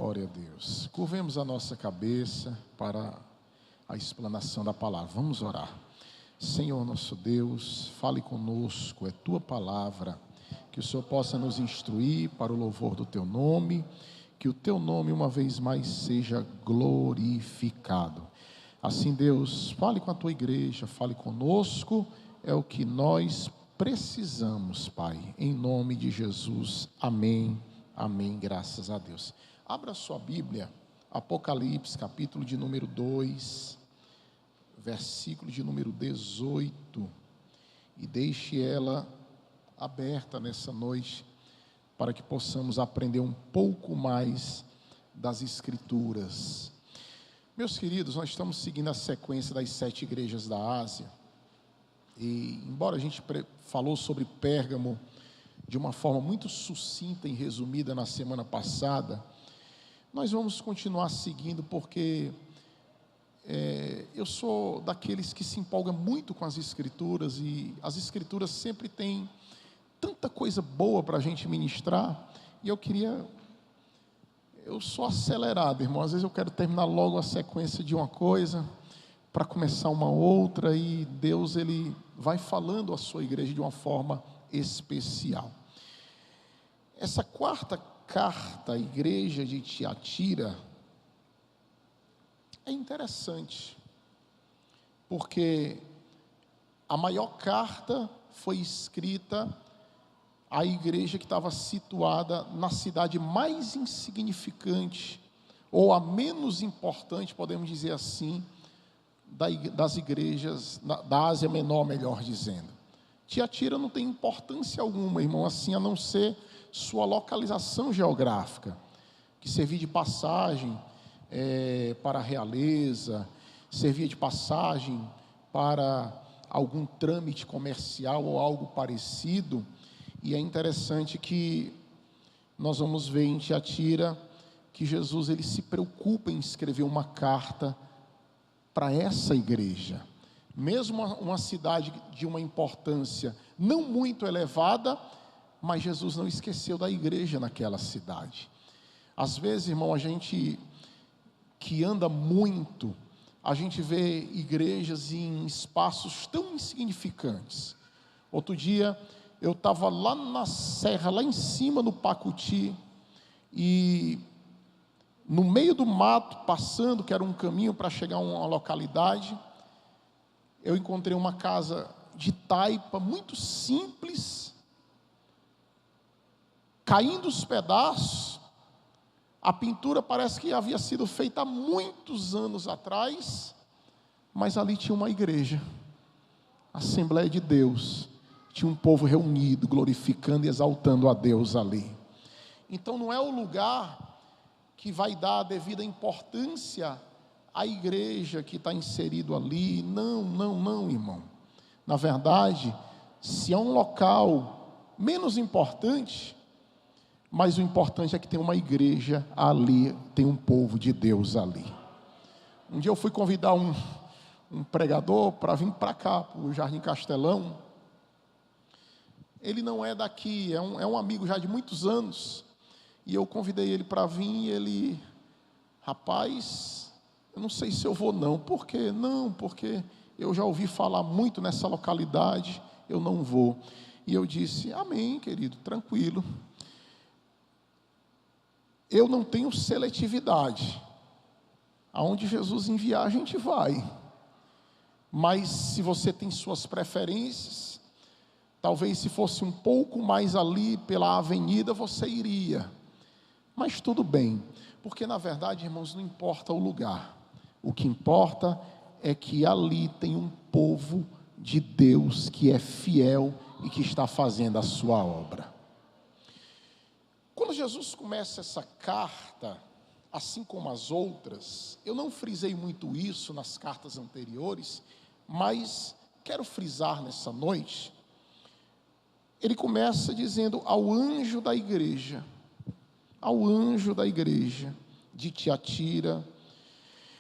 Glória a Deus. Curvemos a nossa cabeça para a explanação da palavra. Vamos orar. Senhor nosso Deus, fale conosco, é Tua palavra. Que o Senhor possa nos instruir para o louvor do Teu nome. Que o Teu nome uma vez mais seja glorificado. Assim, Deus, fale com a Tua igreja, fale conosco. É o que nós precisamos, Pai. Em nome de Jesus. Amém. Amém. Graças a Deus. Abra sua Bíblia, Apocalipse, capítulo de número 2, versículo de número 18, e deixe ela aberta nessa noite, para que possamos aprender um pouco mais das Escrituras. Meus queridos, nós estamos seguindo a sequência das 7 igrejas da Ásia, e embora a gente falou sobre Pérgamo de uma forma muito sucinta e resumida na semana passada, nós vamos continuar seguindo, porque eu sou daqueles que se empolga muito com as Escrituras, e as Escrituras sempre têm tanta coisa boa para a gente ministrar, e eu sou acelerado, irmão. Às vezes eu quero terminar logo a sequência de uma coisa, para começar uma outra, e Deus, Ele vai falando à sua igreja de uma forma especial. Essa quarta carta à igreja de Tiatira é interessante, porque a maior carta foi escrita à igreja que estava situada na cidade mais insignificante, ou a menos importante, podemos dizer assim, das igrejas da Ásia Menor, melhor dizendo. Tiatira não tem importância alguma, irmão, assim, a não ser sua localização geográfica, que servia de passagem para a realeza, servia de passagem para algum trâmite comercial ou algo parecido. E é interessante que nós vamos ver em Tiatira que Jesus, ele se preocupa em escrever uma carta para essa igreja, mesmo uma cidade de uma importância não muito elevada, mas Jesus não esqueceu da igreja naquela cidade. Às vezes, irmão, a gente que anda muito, a gente vê igrejas em espaços tão insignificantes. Outro dia, eu estava lá na serra, lá em cima no Pacuti, e no meio do mato, passando, que era um caminho para chegar a uma localidade, eu encontrei uma casa de taipa, muito simples, caindo os pedaços. A pintura parece que havia sido feita há muitos anos atrás, mas ali tinha uma igreja, Assembleia de Deus, tinha um povo reunido, glorificando e exaltando a Deus ali. Então não é o lugar que vai dar a devida importância à igreja que está inserido ali, não, irmão. Na verdade, se é um local menos importante, mas o importante é que tem uma igreja ali, tem um povo de Deus ali. Um dia eu fui convidar um pregador para vir para cá, para o Jardim Castelão. Ele não é daqui, é um amigo já de muitos anos, e eu convidei ele para vir, e ele, rapaz, eu não sei se eu vou não. Por quê? Não, porque eu já ouvi falar muito nessa localidade, eu não vou. E eu disse, amém, querido, tranquilo. Eu não tenho seletividade. Aonde Jesus enviar, a gente vai. Mas se você tem suas preferências, talvez se fosse um pouco mais ali pela avenida, você iria. Mas tudo bem, porque na verdade, irmãos, não importa o lugar. O que importa é que ali tem um povo de Deus que é fiel e que está fazendo a sua obra. Quando Jesus começa essa carta, assim como as outras, eu não frisei muito isso nas cartas anteriores, mas quero frisar nessa noite. Ele começa dizendo ao anjo da igreja de Tiatira,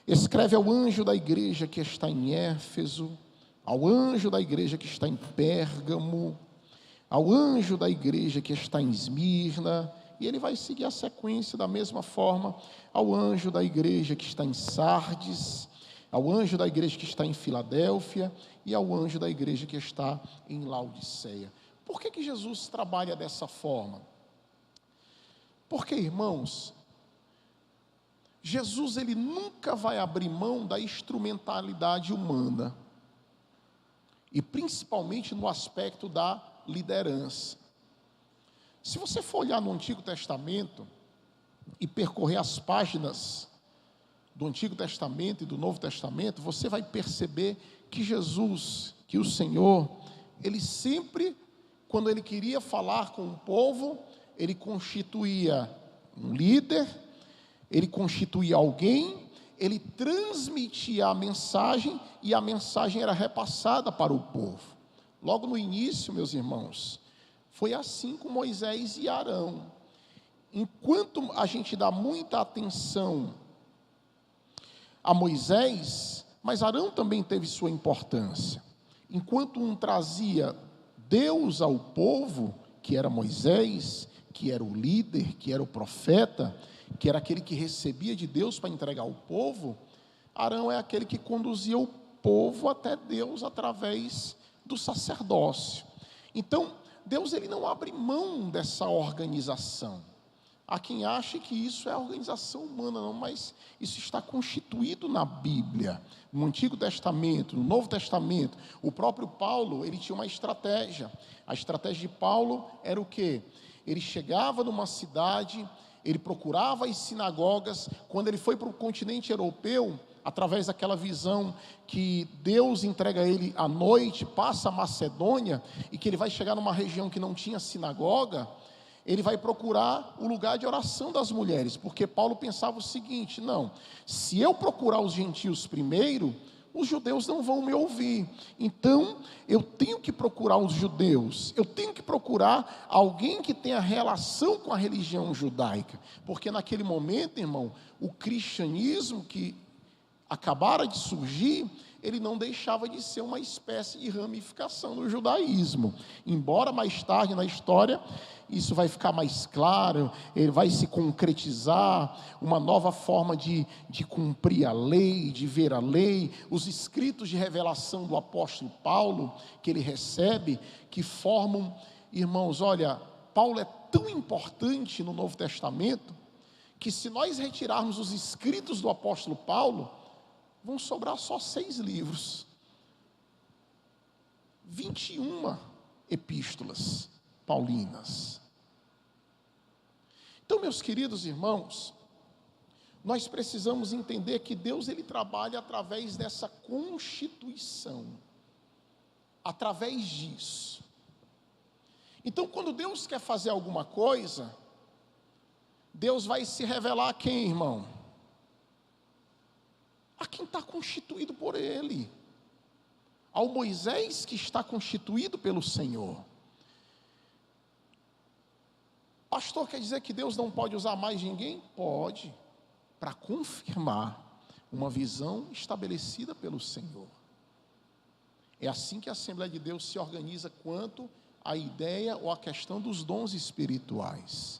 escreve ao anjo da igreja que está em Éfeso, ao anjo da igreja que está em Pérgamo, ao anjo da igreja que está em Esmirna, E ele vai seguir a sequência da mesma forma ao anjo da igreja que está em Sardes, ao anjo da igreja que está em Filadélfia e ao anjo da igreja que está em Laodiceia. Por que Jesus trabalha dessa forma? Porque, irmãos, Jesus ele nunca vai abrir mão da instrumentalidade humana, e principalmente no aspecto da liderança. Se você for olhar no Antigo Testamento e percorrer as páginas do Antigo Testamento e do Novo Testamento, você vai perceber que Jesus, que o Senhor, ele sempre, quando ele queria falar com o povo, ele constituía um líder, ele constituía alguém, ele transmitia a mensagem e a mensagem era repassada para o povo. Logo no início, meus irmãos, foi assim com Moisés e Arão. Enquanto a gente dá muita atenção a Moisés, mas Arão também teve sua importância. Enquanto um trazia Deus ao povo, que era Moisés, que era o líder, que era o profeta, que era aquele que recebia de Deus para entregar ao povo, Arão é aquele que conduzia o povo até Deus através do sacerdócio. Então, Deus ele não abre mão dessa organização. Há quem ache que isso é a organização humana, não, mas isso está constituído na Bíblia, no Antigo Testamento, no Novo Testamento. O próprio Paulo, ele tinha uma estratégia. A estratégia de Paulo era o quê? Ele chegava numa cidade, ele procurava as sinagogas. Quando ele foi para o continente europeu, através daquela visão que Deus entrega a ele à noite, passa a Macedônia, e que ele vai chegar numa região que não tinha sinagoga, ele vai procurar o lugar de oração das mulheres, porque Paulo pensava o seguinte: não, se eu procurar os gentios primeiro, os judeus não vão me ouvir, então eu tenho que procurar os judeus, eu tenho que procurar alguém que tenha relação com a religião judaica, porque naquele momento, irmão, o cristianismo que acabara de surgir, ele não deixava de ser uma espécie de ramificação do judaísmo, embora mais tarde na história isso vai ficar mais claro, ele vai se concretizar, uma nova forma de cumprir a lei, de ver a lei, os escritos de revelação do apóstolo Paulo, que ele recebe, que formam, irmãos, olha, Paulo é tão importante no Novo Testamento, que se nós retirarmos os escritos do apóstolo Paulo, vão sobrar só 6 livros, 21 epístolas paulinas. Então, meus queridos irmãos, nós precisamos entender que Deus ele trabalha através dessa constituição, através disso. Então, quando Deus quer fazer alguma coisa, Deus vai se revelar a quem, irmão? A quem está constituído por Ele, ao Moisés que está constituído pelo Senhor. Pastor, quer dizer que Deus não pode usar mais ninguém? Pode, para confirmar uma visão estabelecida pelo Senhor. É assim que a Assembleia de Deus se organiza quanto à ideia ou à questão dos dons espirituais.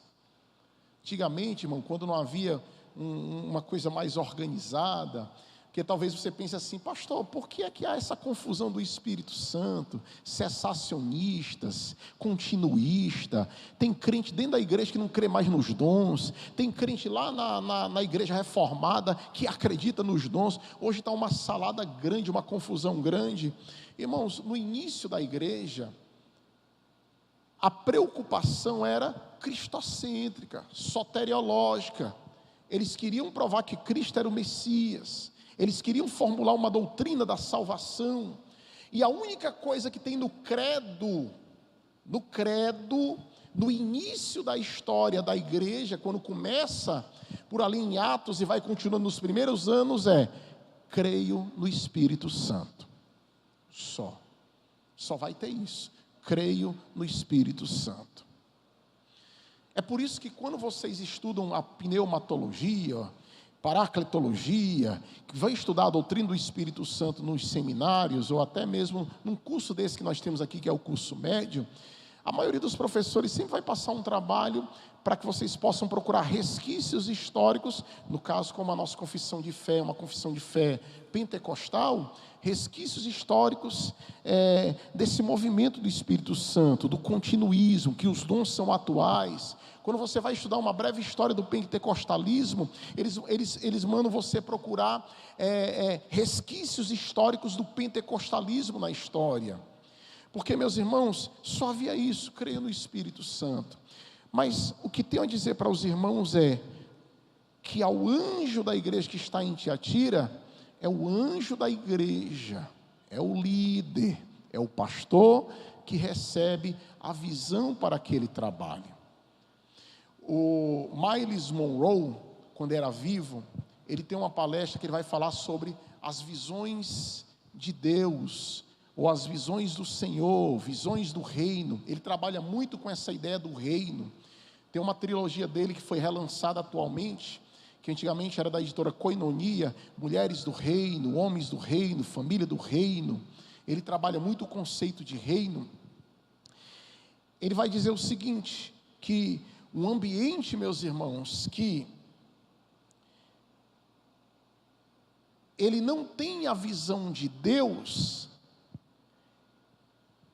Antigamente, irmão, quando não havia uma coisa mais organizada, porque talvez você pense assim: pastor, por que é que há essa confusão do Espírito Santo, cessacionistas, continuista, tem crente dentro da igreja que não crê mais nos dons, tem crente lá na igreja reformada que acredita nos dons, hoje está uma salada grande, uma confusão grande. Irmãos, no início da igreja, a preocupação era cristocêntrica, soteriológica, eles queriam provar que Cristo era o Messias, eles queriam formular uma doutrina da salvação, e a única coisa que tem no credo, no início da história da igreja, quando começa por ali em Atos e vai continuando nos primeiros anos, é: creio no Espírito Santo. Só vai ter isso, creio no Espírito Santo. É por isso que quando vocês estudam a pneumatologia, paracletologia, que vai estudar a doutrina do Espírito Santo nos seminários, ou até mesmo num curso desse que nós temos aqui, que é o curso médio, A maioria dos professores sempre vai passar um trabalho para que vocês possam procurar resquícios históricos, no caso como a nossa confissão de fé, uma confissão de fé pentecostal, resquícios históricos desse movimento do Espírito Santo, do continuismo, que os dons são atuais. Quando você vai estudar uma breve história do pentecostalismo, eles mandam você procurar resquícios históricos do pentecostalismo na história. Porque, meus irmãos, só havia isso, creio no Espírito Santo. Mas o que tenho a dizer para os irmãos é que ao anjo da igreja que está em Tiatira, é o anjo da igreja, é o líder, é o pastor que recebe a visão para aquele trabalho. O Myles Monroe, quando era vivo, ele tem uma palestra que ele vai falar sobre as visões de Deus, ou as visões do Senhor, visões do reino. Ele trabalha muito com essa ideia do reino. Tem uma trilogia dele que foi relançada atualmente, que antigamente era da editora Koinonia, Mulheres do Reino, Homens do Reino, Família do Reino. Ele trabalha muito o conceito de reino. Ele vai dizer o seguinte, que um ambiente, meus irmãos, que ele não tem a visão de Deus,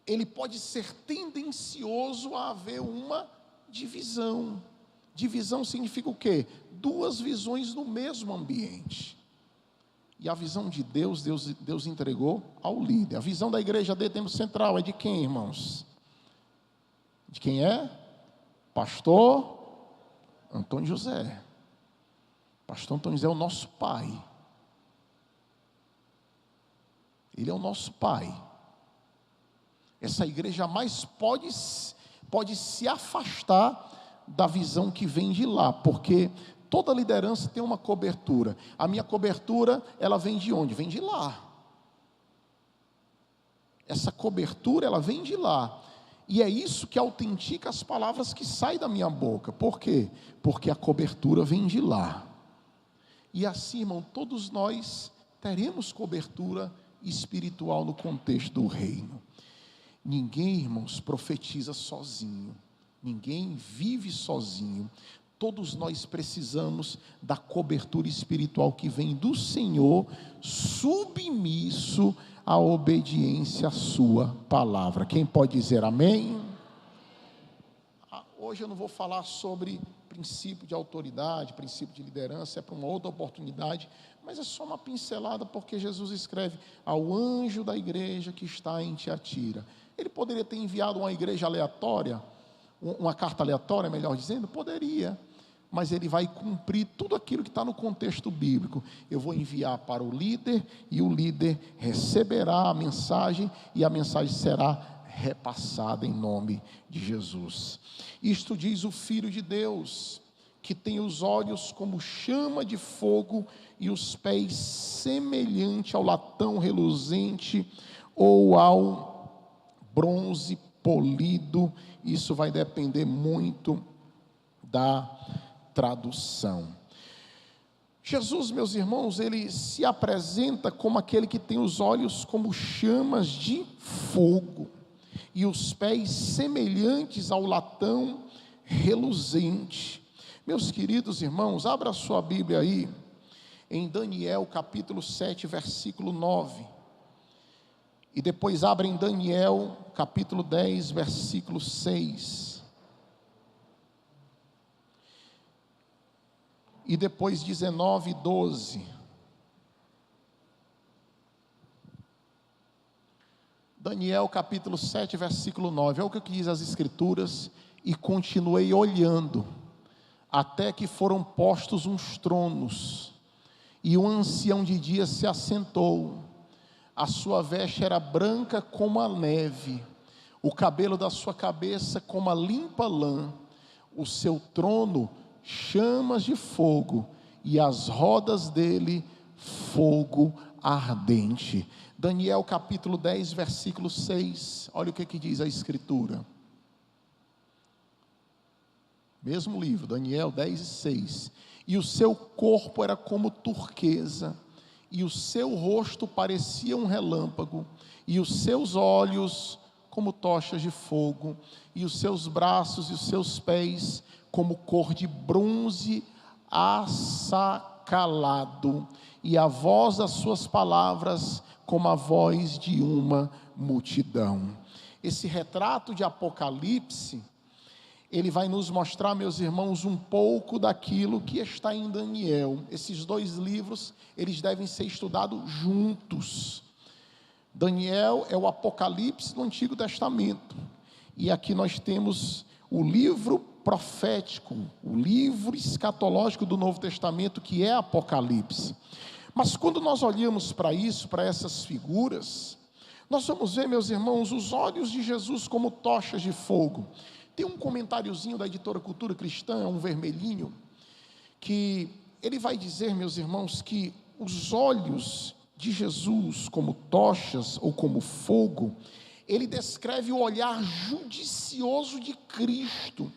ele pode ser tendencioso a haver uma divisão. Divisão significa o quê? Duas visões no mesmo ambiente. E a visão de Deus entregou ao líder. A visão da igreja de Tempo Central é de quem, irmãos? De quem é? Pastor Antônio José. Pastor Antônio José é o nosso pai. Ele é o nosso pai. Essa igreja jamais pode se afastar da visão que vem de lá, porque toda liderança tem uma cobertura. A minha cobertura, ela vem de onde? Vem de lá. Essa cobertura, ela vem de lá. E é isso que autentica as palavras que saem da minha boca. Por quê? Porque a cobertura vem de lá. E assim, irmão, todos nós teremos cobertura espiritual no contexto do reino. Ninguém, irmãos, profetiza sozinho. Ninguém vive sozinho. Todos nós precisamos da cobertura espiritual que vem do Senhor, submisso à obediência à sua palavra. Quem pode dizer amém? Hoje eu não vou falar sobre princípio de autoridade, princípio de liderança, é para uma outra oportunidade, mas é só uma pincelada, porque Jesus escreve ao anjo da igreja que está em Tiatira. Ele poderia ter enviado uma igreja aleatória, uma carta aleatória, melhor dizendo, poderia, mas ele vai cumprir tudo aquilo que está no contexto bíblico. Eu vou enviar para o líder, e o líder receberá a mensagem, e a mensagem será repassada em nome de Jesus. Isto diz o Filho de Deus, que tem os olhos como chama de fogo, e os pés semelhante ao latão reluzente, ou ao bronze polido. Isso vai depender muito da tradução. Jesus, meus irmãos, ele se apresenta como aquele que tem os olhos como chamas de fogo e os pés semelhantes ao latão reluzente. Meus queridos irmãos, abra a sua Bíblia aí em Daniel capítulo 7, versículo 9. E depois abre em Daniel capítulo 10, versículo 6. E depois 19 e 12. Daniel capítulo 7, versículo 9. Olha o que diz as escrituras. E continuei olhando, até que foram postos uns tronos, e um ancião de dias se assentou. A sua veste era branca como a neve, o cabelo da sua cabeça como a limpa lã, o seu trono chamas de fogo, e as rodas dele fogo ardente. Daniel capítulo 10, versículo 6, olha o que diz a escritura. Mesmo livro, Daniel 10 e 6. E o seu corpo era como turquesa, e o seu rosto parecia um relâmpago, e os seus olhos como tochas de fogo, e os seus braços e os seus pés como cor de bronze assacalado, e a voz das suas palavras como a voz de uma multidão. Esse retrato de Apocalipse, ele vai nos mostrar, meus irmãos, um pouco daquilo que está em Daniel. Esses dois livros, eles devem ser estudados juntos. Daniel é o Apocalipse do Antigo Testamento, e aqui nós temos o livro profético, o livro escatológico do Novo Testamento, que é Apocalipse. Mas quando nós olhamos para isso, para essas figuras, nós vamos ver, meus irmãos, os olhos de Jesus como tochas de fogo. Tem um comentáriozinho da editora Cultura Cristã, um vermelhinho, que ele vai dizer, meus irmãos, que os olhos de Jesus como tochas ou como fogo, ele descreve o olhar judicioso de Cristo,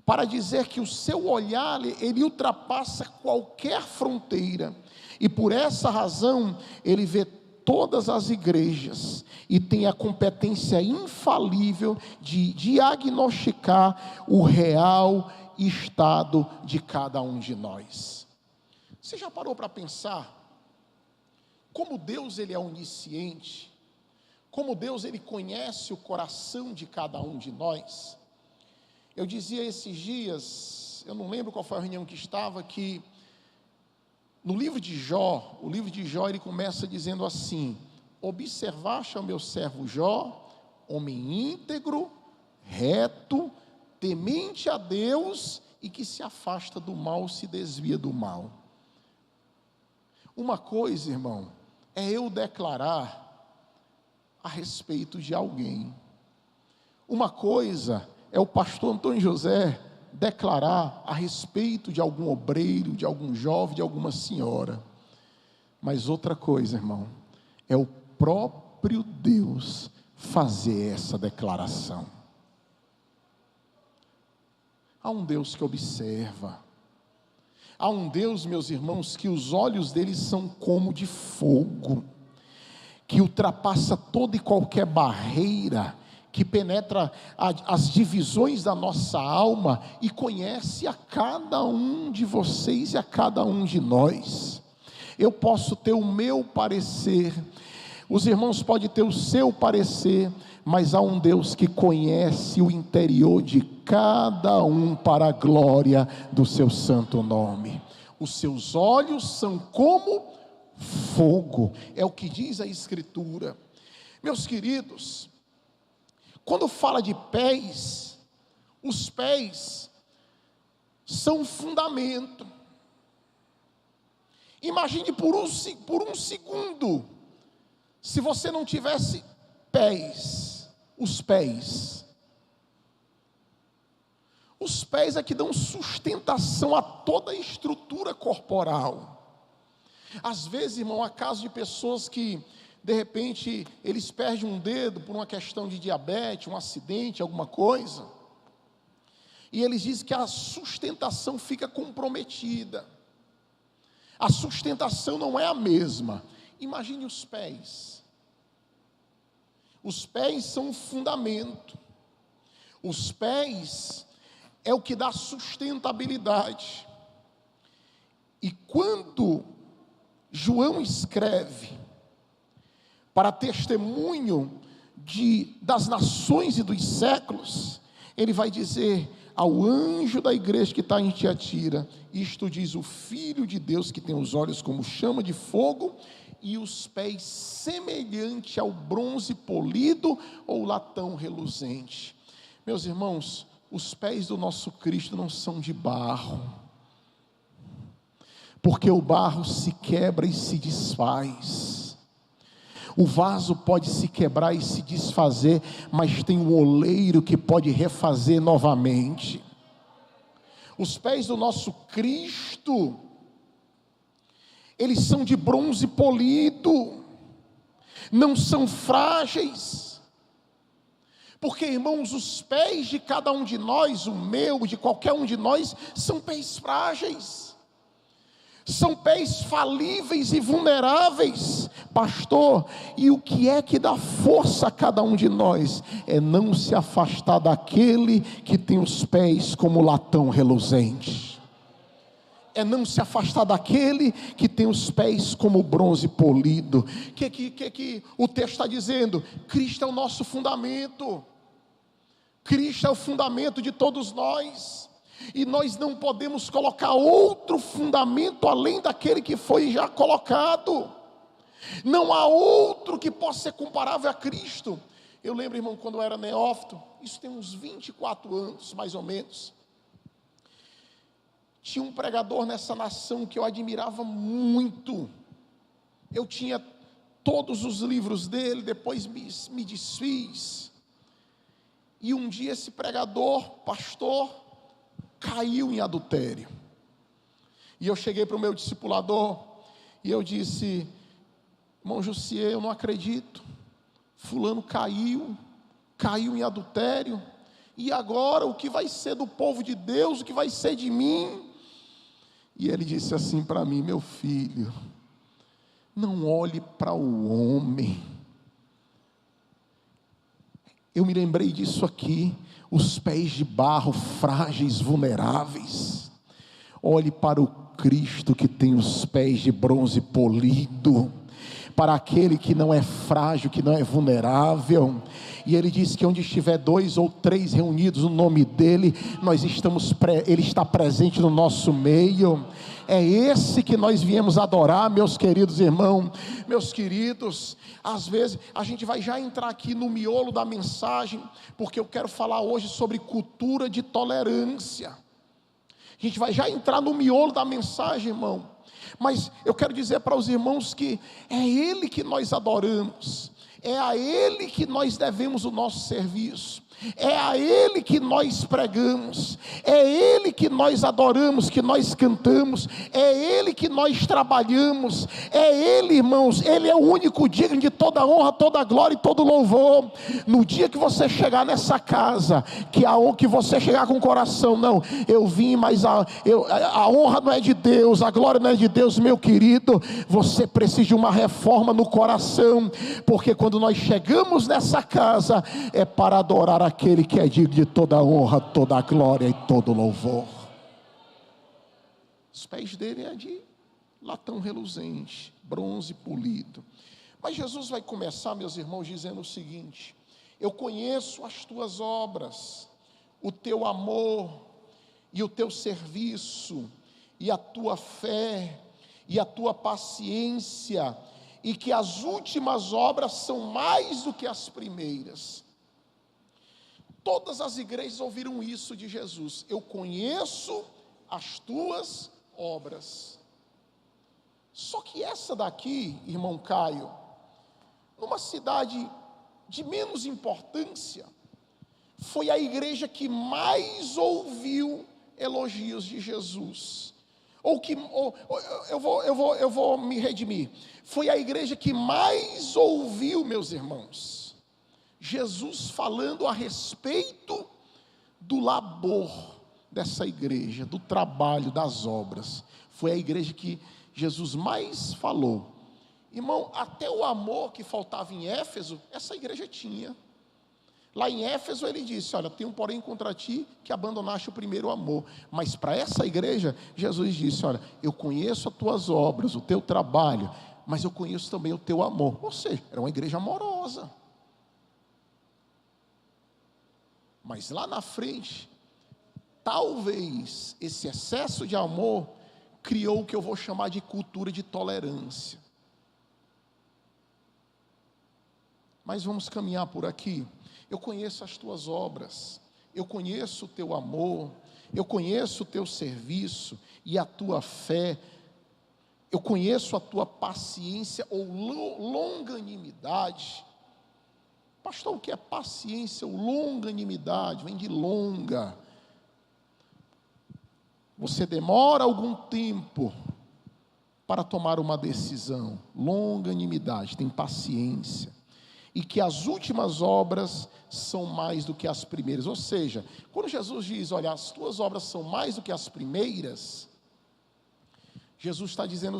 para dizer que o seu olhar, ele ultrapassa qualquer fronteira, e por essa razão, ele vê todas as igrejas, e tem a competência infalível de diagnosticar o real estado de cada um de nós. Você já parou para pensar como Deus, ele é onisciente, como Deus, ele conhece o coração de cada um de nós? Eu dizia esses dias, eu não lembro qual foi a reunião que estava, que no livro de Jó, o livro de Jó, ele começa dizendo assim: observaste ao meu servo Jó, homem íntegro, reto, temente a Deus e que se afasta do mal, se desvia do mal. Uma coisa, irmão, é eu declarar a respeito de alguém. Uma coisa é o pastor Antônio José declarar a respeito de algum obreiro, de algum jovem, de alguma senhora. Mas outra coisa, irmão, é o próprio Deus fazer essa declaração. Há um Deus que observa. Há um Deus, meus irmãos, que os olhos dele são como de fogo, que ultrapassa toda e qualquer barreira, que penetra as divisões da nossa alma e conhece a cada um de vocês e a cada um de nós. Eu posso ter o meu parecer, os irmãos podem ter o seu parecer, mas há um Deus que conhece o interior de cada um para a glória do seu santo nome. Os seus olhos são como fogo, é o que diz a Escritura. Meus queridos, quando fala de pés, os pés são um fundamento. Imagine por um segundo, se você não tivesse pés, os pés é que dão sustentação a toda a estrutura corporal. Às vezes, irmão, há casos de pessoas que, de repente, eles perdem um dedo por uma questão de diabetes, um acidente, alguma coisa, e eles dizem que a sustentação fica comprometida, a sustentação não é a mesma. Imagine os pés são um fundamento, os pés é o que dá sustentabilidade, e quando João escreve para testemunho das nações e dos séculos, ele vai dizer ao anjo da igreja que está em Tiatira: isto diz o Filho de Deus, que tem os olhos como chama de fogo e os pés semelhante ao bronze polido ou latão reluzente. Meus irmãos, os pés do nosso Cristo não são de barro, porque o barro se quebra e se desfaz. O vaso pode se quebrar e se desfazer, mas tem um oleiro que pode refazer novamente. Os pés do nosso Cristo, eles são de bronze polido, não são frágeis. Porque, irmãos, os pés de cada um de nós, o meu, de qualquer um de nós, são pés frágeis. São pés falíveis e vulneráveis, pastor, e o que é que dá força a cada um de nós? É não se afastar daquele que tem os pés como latão reluzente, é não se afastar daquele que tem os pés como bronze polido. Que o texto está dizendo? Cristo é o nosso fundamento, Cristo é o fundamento de todos nós, e nós não podemos colocar outro fundamento além daquele que foi já colocado. Não há outro que possa ser comparável a Cristo. Eu lembro, irmão, quando eu era neófito, isso tem uns 24 anos, mais ou menos. Tinha um pregador nessa nação que eu admirava muito. Eu tinha todos os livros dele, depois me desfiz. E um dia esse pregador, pastor, caiu em adultério. E eu cheguei para o meu discipulador e eu disse: irmão Jussier, eu não acredito, fulano caiu em adultério, e agora o que vai ser do povo de Deus, o que vai ser de mim? E ele disse assim para mim: meu filho, não olhe para o homem. Eu me lembrei disso aqui, os pés de barro, frágeis, vulneráveis. Olhe para o Cristo que tem os pés de bronze polido, para aquele que não é frágil, que não é vulnerável. E ele diz que onde estiver 2 ou 3 reunidos no nome dele, ele está presente no nosso meio. É esse que nós viemos adorar, meus queridos irmãos, meus queridos. Às vezes a gente vai já entrar aqui no miolo da mensagem, porque eu quero falar hoje sobre cultura de tolerância. A gente vai já entrar no miolo da mensagem, irmão. Mas eu quero dizer para os irmãos que é Ele que nós adoramos, é a Ele que nós devemos o nosso serviço, é a Ele que nós pregamos, é Ele que nós adoramos, que nós cantamos, é Ele que nós trabalhamos, é Ele, irmãos. Ele é o único digno de toda honra, toda glória e todo louvor. No dia que você chegar nessa casa, que você chegar com o coração, não, eu vim, mas a honra não é de Deus, a glória não é de Deus, meu querido, você precisa de uma reforma no coração, porque quando nós chegamos nessa casa, é para adorar aquele que é digno de toda honra, toda glória e todo louvor. Os pés dele é de latão reluzente, bronze polido. Mas Jesus vai começar, meus irmãos, dizendo o seguinte: eu conheço as tuas obras, o teu amor e o teu serviço, e a tua fé e a tua paciência, e que as últimas obras são mais do que as primeiras. Todas as igrejas ouviram isso de Jesus: eu conheço as tuas obras. Só que essa daqui, irmão Caio, numa cidade de menos importância, foi a igreja que mais ouviu elogios de Jesus. Eu vou me redimir. Foi a igreja que mais ouviu, meus irmãos, Jesus falando a respeito do labor dessa igreja, do trabalho, das obras. Foi a igreja que Jesus mais falou. Irmão, até o amor que faltava em Éfeso, essa igreja tinha. Lá em Éfeso ele disse: olha, tenho porém contra ti que abandonaste o primeiro amor. Mas para essa igreja, Jesus disse: olha, eu conheço as tuas obras, o teu trabalho, mas eu conheço também o teu amor. Ou seja, era uma igreja amorosa. Mas lá na frente, talvez esse excesso de amor criou o que eu vou chamar de cultura de tolerância. Mas vamos caminhar por aqui. Eu conheço as tuas obras, eu conheço o teu amor, eu conheço o teu serviço e a tua fé, eu conheço a tua paciência ou longanimidade. Pastor, o que é paciência ou longanimidade? Vem de longa. Você demora algum tempo para tomar uma decisão. Longanimidade, tem paciência. E que as últimas obras são mais do que as primeiras. Ou seja, quando Jesus diz: olha, as tuas obras são mais do que as primeiras, Jesus está dizendo,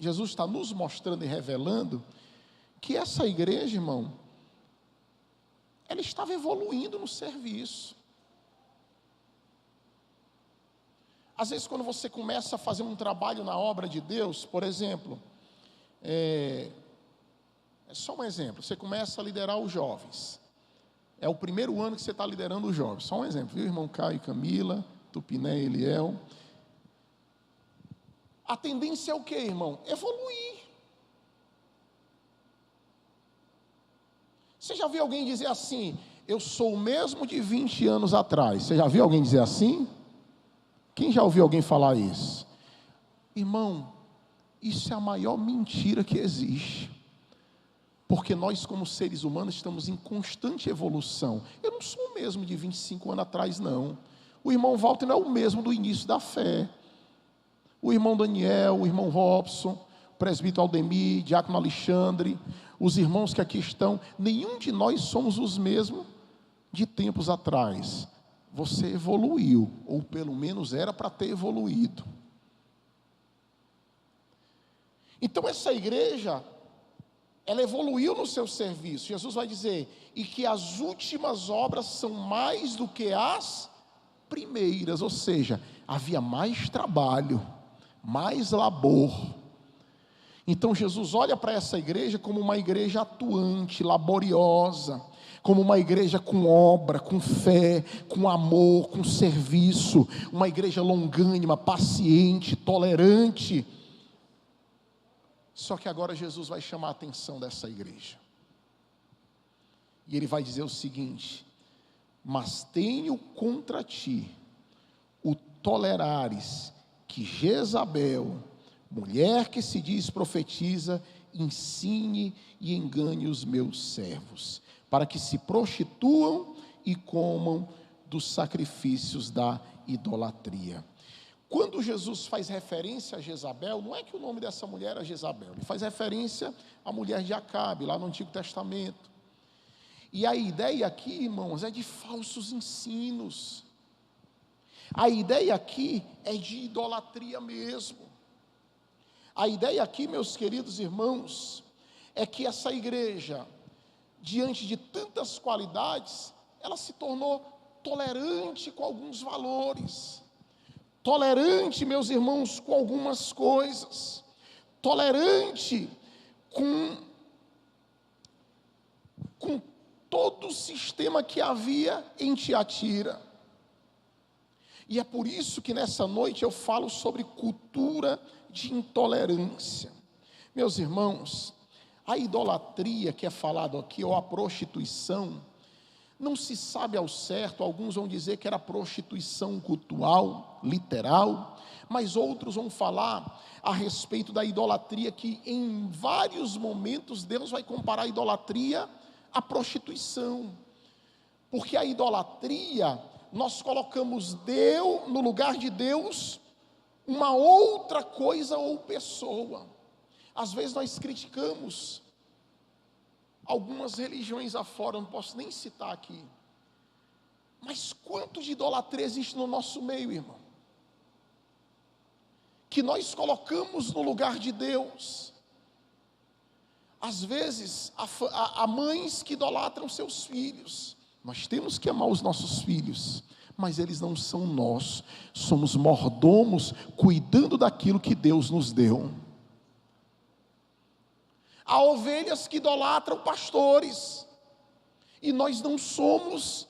Jesus está nos mostrando e revelando que essa igreja, irmão, ela estava evoluindo no serviço. Às vezes, quando você começa a fazer um trabalho na obra de Deus, por exemplo, é só um exemplo, você começa a liderar os jovens. É o primeiro ano que você está liderando os jovens. Só um exemplo, viu, irmão Caio e Camila, Tupiné e Eliel. A tendência é o quê, irmão? Evoluir. Você já viu alguém dizer assim, eu sou o mesmo de 20 anos atrás? Você já viu alguém dizer assim? Quem já ouviu alguém falar isso? Irmão, isso é a maior mentira que existe. Porque nós, como seres humanos, estamos em constante evolução. Eu não sou o mesmo de 25 anos atrás, não. O irmão Walter não é o mesmo do início da fé. O irmão Daniel, o irmão Robson, o presbítero Aldemir, diácono Alexandre, os irmãos que aqui estão, nenhum de nós somos os mesmos de tempos atrás. Você evoluiu, ou pelo menos era para ter evoluído. Então essa igreja, ela evoluiu no seu serviço. Jesus vai dizer, e que as últimas obras são mais do que as primeiras, ou seja, havia mais trabalho, mais labor. Então Jesus olha para essa igreja como uma igreja atuante, laboriosa, como uma igreja com obra, com fé, com amor, com serviço, uma igreja longânima, paciente, tolerante. Só que agora Jesus vai chamar a atenção dessa igreja. E ele vai dizer o seguinte: mas tenho contra ti o tolerares que Jezabel, mulher que se diz profetiza, ensine e engane os meus servos, para que se prostituam e comam dos sacrifícios da idolatria. Quando Jesus faz referência a Jezabel, não é que o nome dessa mulher era Jezabel, ele faz referência à mulher de Acabe, lá no Antigo Testamento. E a ideia aqui, irmãos, é de falsos ensinos. A ideia aqui é de idolatria mesmo. A ideia aqui, meus queridos irmãos, é que essa igreja, diante de tantas qualidades, ela se tornou tolerante com alguns valores, tolerante, meus irmãos, com algumas coisas, tolerante com todo o sistema que havia em Tiatira. E é por isso que nessa noite eu falo sobre cultura de intolerância. Meus irmãos, a idolatria que é falado aqui, ou a prostituição, não se sabe ao certo. Alguns vão dizer que era prostituição cultural, literal, mas outros vão falar a respeito da idolatria, que em vários momentos Deus vai comparar a idolatria à prostituição, porque a idolatria, nós colocamos Deus, no lugar de Deus, uma outra coisa ou pessoa. Às vezes nós criticamos algumas religiões afora, não posso nem citar aqui, mas quanto de idolatria existe no nosso meio, irmão, que nós colocamos no lugar de Deus. Às vezes há mães que idolatram seus filhos. Nós temos que amar os nossos filhos, mas eles não são nós, somos mordomos cuidando daquilo que Deus nos deu. Há ovelhas que idolatram pastores, e nós não somos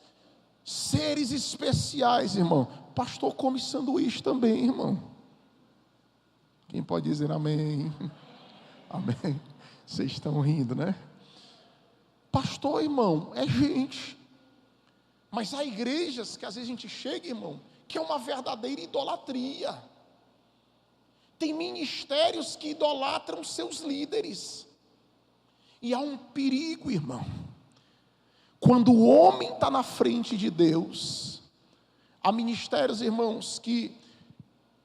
seres especiais, irmão. Pastor come sanduíche também, irmão. Quem pode dizer amém? Amém. Vocês estão rindo, né? Pastor, irmão, é gente. Mas há igrejas que às vezes a gente chega, irmão, que é uma verdadeira idolatria. Tem ministérios que idolatram seus líderes. E há um perigo, irmão, quando o homem está na frente de Deus. Há ministérios, irmãos, que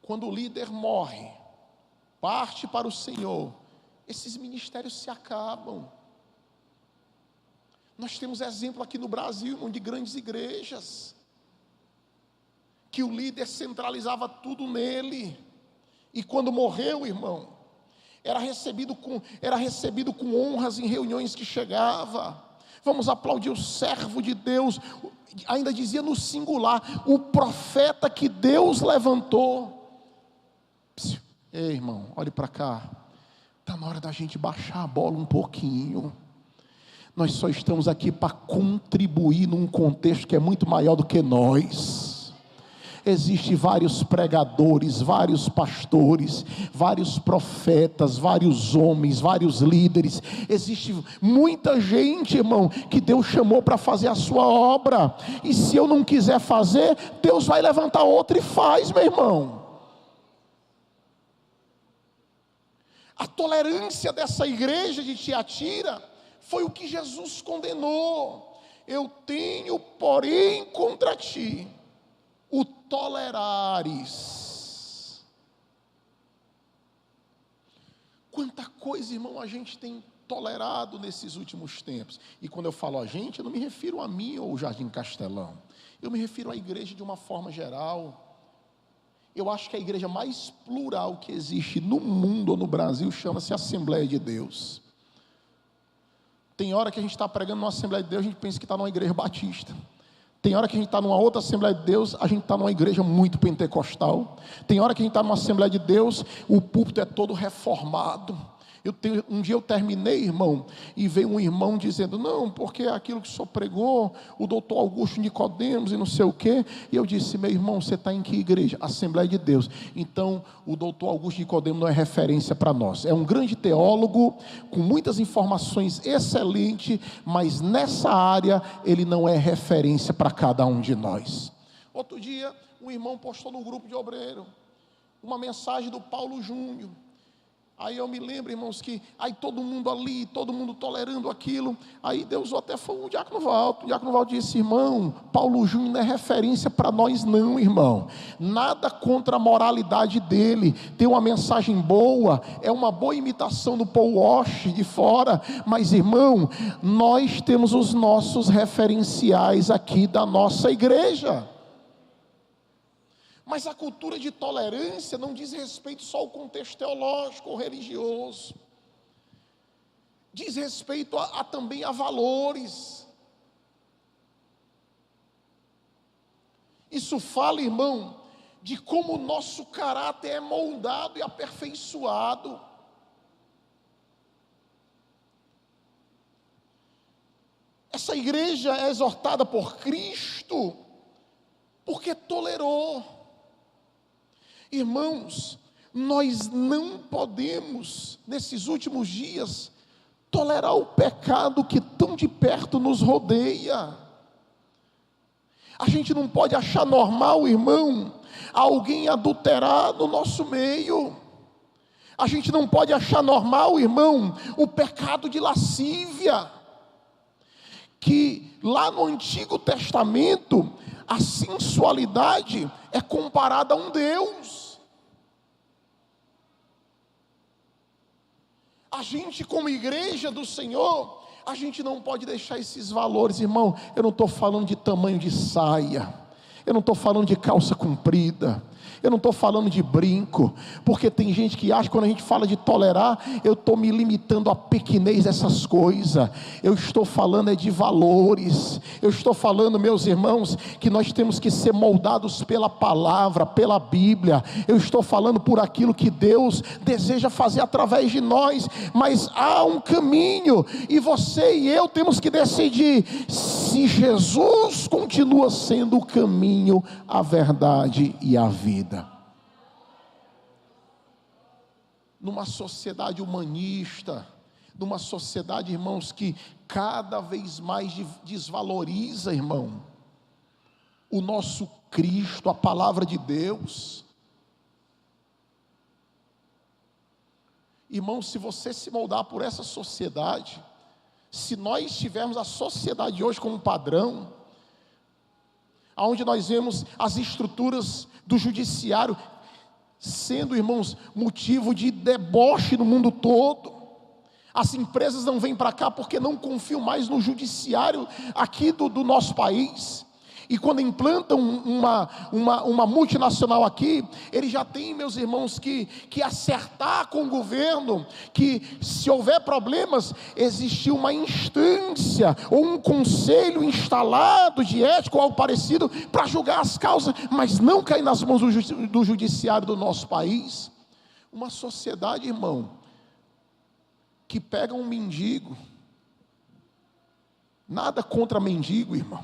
quando o líder morre, parte para o Senhor, esses ministérios se acabam. Nós temos exemplo aqui no Brasil, irmão, de grandes igrejas, que o líder centralizava tudo nele, E quando morreu, irmão, era recebido com honras em reuniões que chegava. Vamos aplaudir o servo de Deus, ainda dizia no singular, o profeta que Deus levantou. Ei, irmão, olhe para cá, está na hora da gente baixar a bola um pouquinho. Nós só estamos aqui para contribuir num contexto que é muito maior do que nós. Existem vários pregadores, vários pastores, vários profetas, vários homens, vários líderes. Existe muita gente, irmão, que Deus chamou para fazer a sua obra. E se eu não quiser fazer, Deus vai levantar outro e faz, meu irmão. A tolerância dessa igreja de Tiatira foi o que Jesus condenou. Eu tenho, porém, contra ti o tolerares. Quanta coisa, irmão, a gente tem tolerado nesses últimos tempos. E quando eu falo a gente, eu não me refiro a mim ou o Jardim Castelão. Eu me refiro à igreja de uma forma geral. Eu acho que a igreja mais plural que existe no mundo ou no Brasil chama-se Assembleia de Deus. Tem hora que a gente está pregando numa Assembleia de Deus, a gente pensa que está numa igreja batista. Tem hora que a gente está numa outra Assembleia de Deus, a gente está numa igreja muito pentecostal. Tem hora que a gente está numa Assembleia de Deus, o púlpito é todo reformado. Um dia eu terminei, irmão, e veio um irmão dizendo, não, porque aquilo que o senhor pregou, o doutor Augusto Nicodemos e não sei o quê. E eu disse, meu irmão, você está em que igreja? Assembleia de Deus. Então, o doutor Augusto Nicodemos não é referência para nós. É um grande teólogo, com muitas informações excelentes, mas nessa área, ele não é referência para cada um de nós. Outro dia, um irmão postou no grupo de obreiro, uma mensagem do Paulo Júnior. Aí eu me lembro, irmãos, que aí todo mundo ali, todo mundo tolerando aquilo. Aí Deus até falou, o Diácono Valdo disse, irmão, Paulo Júnior não é referência para nós não, irmão. Nada contra a moralidade dele. Tem uma mensagem boa, é uma boa imitação do Paul Walsh de fora. Mas, irmão, nós temos os nossos referenciais aqui da nossa igreja. Mas a cultura de tolerância não diz respeito só ao contexto teológico ou religioso. Diz respeito também a valores. Isso fala, irmão, de como o nosso caráter é moldado e aperfeiçoado. Essa igreja é exortada por Cristo porque tolerou. Irmãos, nós não podemos, nesses últimos dias, tolerar o pecado que tão de perto nos rodeia. A gente não pode achar normal, irmão, alguém adulterar no nosso meio. A gente não pode achar normal, irmão, o pecado de lascívia. Que lá no Antigo Testamento, a sensualidade é comparada a um Deus. A gente, como igreja do Senhor, a gente não pode deixar esses valores, irmão. Eu não estou falando de tamanho de saia, eu não estou falando de calça comprida, eu não estou falando de brinco, porque tem gente que acha que quando a gente fala de tolerar, eu estou me limitando à pequenez dessas coisas. Eu estou falando de valores. Eu estou falando, meus irmãos, que nós temos que ser moldados pela palavra, pela Bíblia. Eu estou falando por aquilo que Deus deseja fazer através de nós, mas há um caminho, e você e eu temos que decidir se Jesus continua sendo o caminho, a verdade e a vida. Numa sociedade humanista, numa sociedade, irmãos, que cada vez mais desvaloriza, irmão, o nosso Cristo, a palavra de Deus. Irmão, se você se moldar por essa sociedade, se nós tivermos a sociedade de hoje como padrão, onde nós vemos as estruturas do judiciário sendo, irmãos, motivo de deboche no mundo todo. As empresas não vêm para cá porque não confiam mais no judiciário aqui do nosso país. E quando implantam uma multinacional aqui, ele já tem, meus irmãos, que acertar com o governo, que se houver problemas, existe uma instância, ou um conselho instalado de ética ou algo parecido, para julgar as causas, mas não cair nas mãos do judiciário do nosso país. Uma sociedade, irmão, que pega um mendigo, nada contra mendigo, irmão,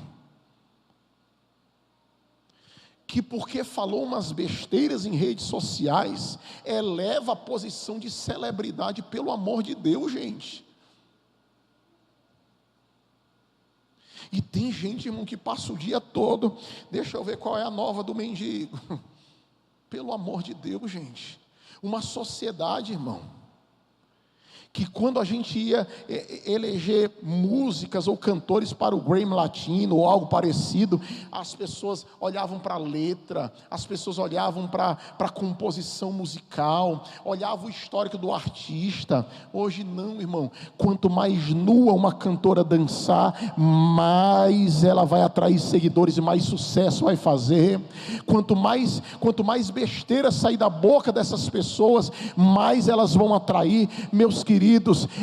que porque falou umas besteiras em redes sociais, eleva a posição de celebridade, pelo amor de Deus, gente. E tem gente, irmão, que passa o dia todo, deixa eu ver qual é a nova do mendigo. Pelo amor de Deus, gente. Uma sociedade, irmão, que quando a gente ia eleger músicas ou cantores para o Grammy Latino ou algo parecido, as pessoas olhavam para a letra, as pessoas olhavam para a composição musical, olhavam o histórico do artista. Hoje não, irmão, quanto mais nua uma cantora dançar, mais ela vai atrair seguidores e mais sucesso vai fazer. Quanto mais besteira sair da boca dessas pessoas, mais elas vão atrair. Meus queridos,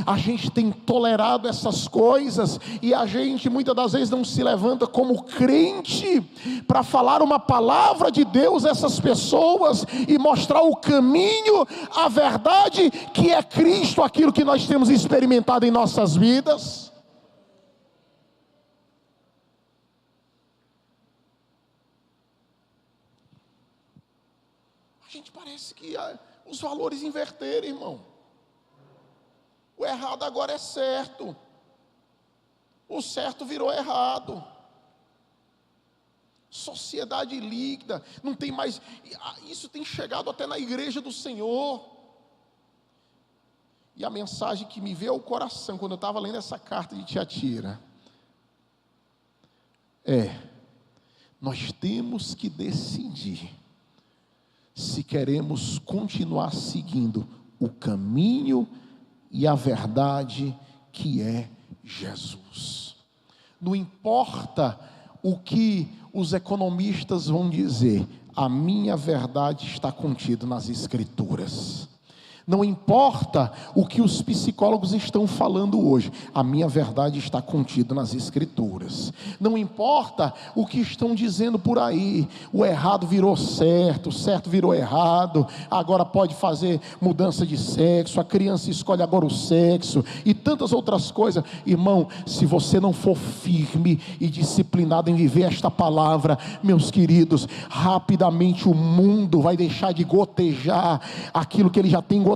a gente tem tolerado essas coisas, e a gente muitas das vezes não se levanta como crente, para falar uma palavra de Deus a essas pessoas, e mostrar o caminho, a verdade, que é Cristo, aquilo que nós temos experimentado em nossas vidas. A gente parece que os valores inverteram, irmão. O errado agora é certo, o certo virou errado. Sociedade líquida, não tem mais. Isso tem chegado até na igreja do Senhor. E a mensagem que me veio ao coração quando eu estava lendo essa carta de Tiatira nós temos que decidir se queremos continuar seguindo o caminho e a verdade, que é Jesus. Não importa o que os economistas vão dizer, a minha verdade está contida nas Escrituras. Não importa o que os psicólogos estão falando hoje, a minha verdade está contida nas Escrituras. Não importa o que estão dizendo por aí, o errado virou certo, o certo virou errado, agora pode fazer mudança de sexo, a criança escolhe agora o sexo, e tantas outras coisas. Irmão, se você não for firme e disciplinado em viver esta palavra, meus queridos, rapidamente o mundo vai deixar de gotejar aquilo que ele já tem gotejado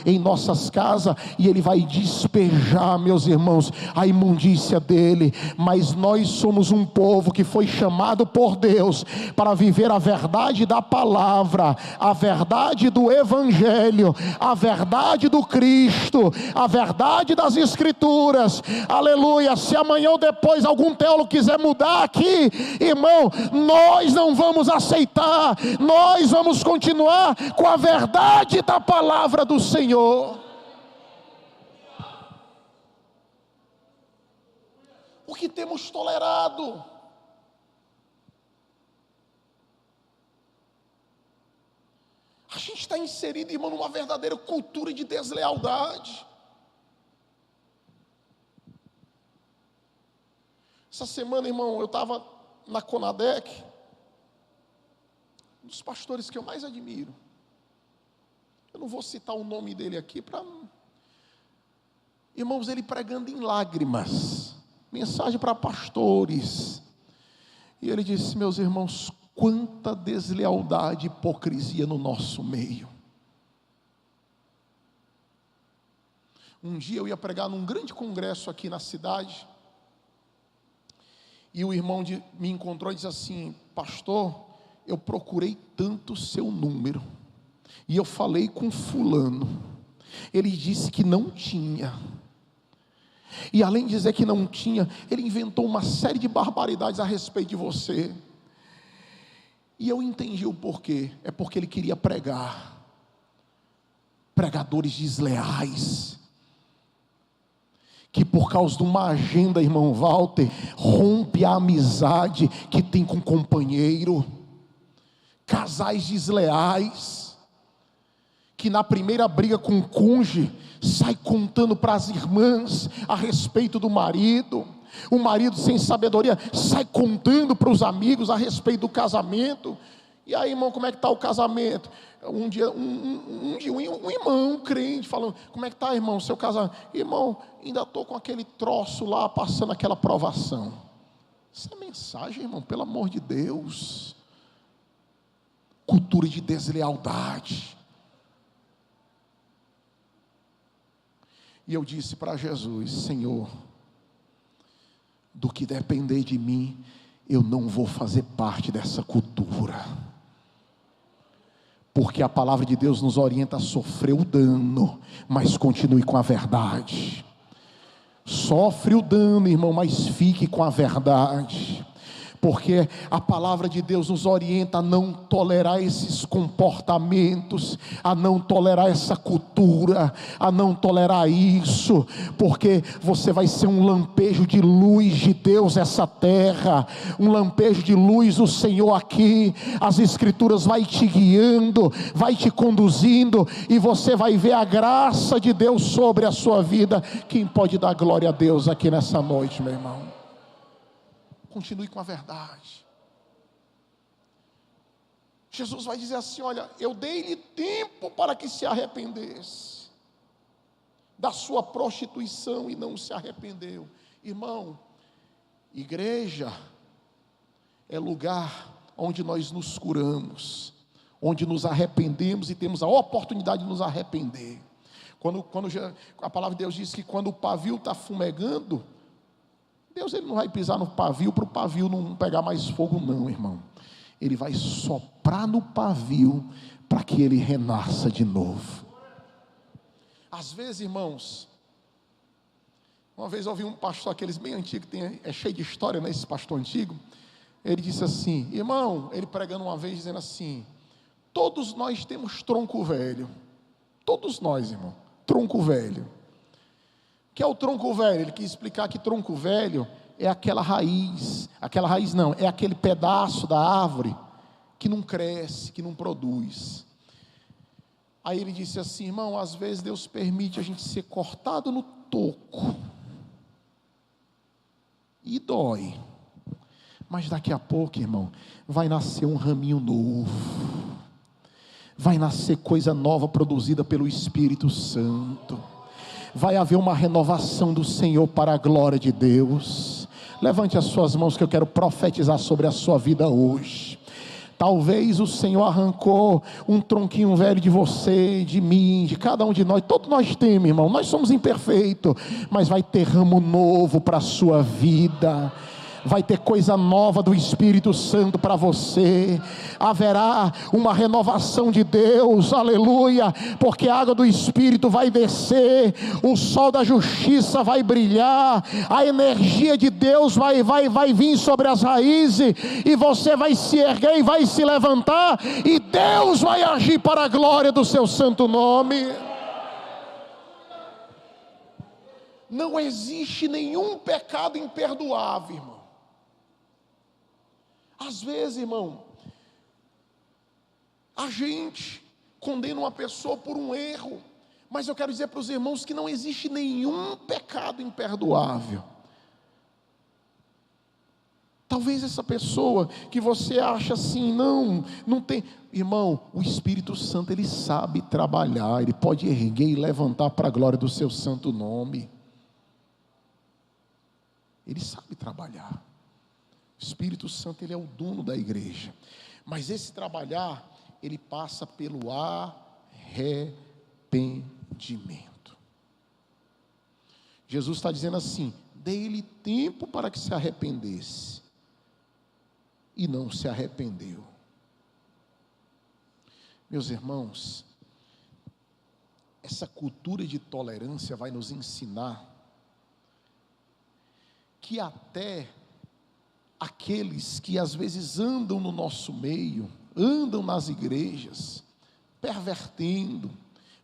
em nossas casas, e ele vai despejar, meus irmãos, a imundícia dele. Mas nós somos um povo que foi chamado por Deus para viver a verdade da palavra, a verdade do Evangelho, a verdade do Cristo, a verdade das Escrituras. Aleluia. Se amanhã ou depois algum teólogo quiser mudar aqui, irmão, nós não vamos aceitar, nós vamos continuar com a verdade da palavra do Senhor. O que temos tolerado? A gente está inserido, irmão, numa verdadeira cultura de deslealdade. Essa semana, irmão, eu estava na Conadec, um dos pastores que eu mais admiro. Eu não vou citar o nome dele aqui para... Irmãos, ele pregando em lágrimas, mensagem para pastores. E ele disse: meus irmãos, quanta deslealdade e hipocrisia no nosso meio. Um dia eu ia pregar num grande congresso aqui na cidade, e o irmão me encontrou e disse assim: pastor, eu procurei tanto o seu número, e eu falei com fulano, ele disse que não tinha, e além de dizer que não tinha, ele inventou uma série de barbaridades a respeito de você. E eu entendi o porquê. É porque ele queria pregar, pregadores desleais, que por causa de uma agenda, irmão Walter, rompe a amizade que tem com o companheiro. Casais desleais, que na primeira briga com o cônjuge, sai contando para as irmãs a respeito do marido. O marido sem sabedoria sai contando para os amigos a respeito do casamento. E aí, irmão, como é que está o casamento? Um dia, um irmão, um crente, falando: como é que está, irmão, o seu casamento? Irmão, ainda estou com aquele troço lá, passando aquela provação. Isso é mensagem, irmão, pelo amor de Deus. Cultura de deslealdade. E eu disse para Jesus: Senhor, do que depender de mim, eu não vou fazer parte dessa cultura, porque a palavra de Deus nos orienta a sofrer o dano, mas continue com a verdade. Sofre o dano, irmão, mas fique com a verdade, porque a palavra de Deus nos orienta a não tolerar esses comportamentos, a não tolerar essa cultura, a não tolerar isso, porque você vai ser um lampejo de luz de Deus nessa terra, um lampejo de luz do Senhor aqui. As Escrituras vai te guiando, vai te conduzindo, e você vai ver a graça de Deus sobre a sua vida. Quem pode dar glória a Deus aqui nessa noite, meu irmão? Continue com a verdade. Jesus vai dizer assim: olha, eu dei-lhe tempo para que se arrependesse da sua prostituição e não se arrependeu. Irmão, igreja é lugar onde nós nos curamos, onde nos arrependemos e temos a oportunidade de nos arrepender. Quando a palavra de Deus diz que quando o pavio está fumegando, Deus, ele não vai pisar no pavio para o pavio não pegar mais fogo, não, irmão. Ele vai soprar no pavio para que ele renasça de novo. Às vezes, irmãos, uma vez eu ouvi um pastor, aqueles bem antigos, é cheio de história, né, esse pastor antigo. Ele disse assim, irmão, ele pregando uma vez, dizendo assim: todos nós temos tronco velho. Todos nós, irmão, tronco velho. O que é o tronco velho? Ele quis explicar que tronco velho é aquela raiz não, é aquele pedaço da árvore que não cresce, que não produz. Aí ele disse assim: irmão, às vezes Deus permite a gente ser cortado no toco, e dói, mas daqui a pouco, irmão, vai nascer um raminho novo, vai nascer coisa nova produzida pelo Espírito Santo. Vai haver uma renovação do Senhor para a glória de Deus. Levante as suas mãos que eu quero profetizar sobre a sua vida hoje. Talvez o Senhor arrancou um tronquinho velho de você, de mim, de cada um de nós. Todos nós temos, irmão, nós somos imperfeitos, mas vai ter ramo novo para a sua vida. Vai ter coisa nova do Espírito Santo para você. Haverá uma renovação de Deus, aleluia, porque a água do Espírito vai descer, o sol da justiça vai brilhar, a energia de Deus vai vir sobre as raízes, e você vai se erguer e vai se levantar, e Deus vai agir para a glória do seu santo nome. Não existe nenhum pecado imperdoável, irmão. Às vezes, irmão, a gente condena uma pessoa por um erro, mas eu quero dizer para os irmãos que não existe nenhum pecado imperdoável. Talvez essa pessoa que você acha assim, não tem, irmão, o Espírito Santo, ele sabe trabalhar, ele pode erguer e levantar para a glória do seu santo nome. Ele sabe trabalhar. O Espírito Santo, ele é o dono da igreja, mas esse trabalhar, ele passa pelo arrependimento. Jesus está dizendo assim: dei-lhe tempo para que se arrependesse, e não se arrependeu. Meus irmãos, essa cultura de tolerância vai nos ensinar que até aqueles que às vezes andam no nosso meio, andam nas igrejas, pervertendo,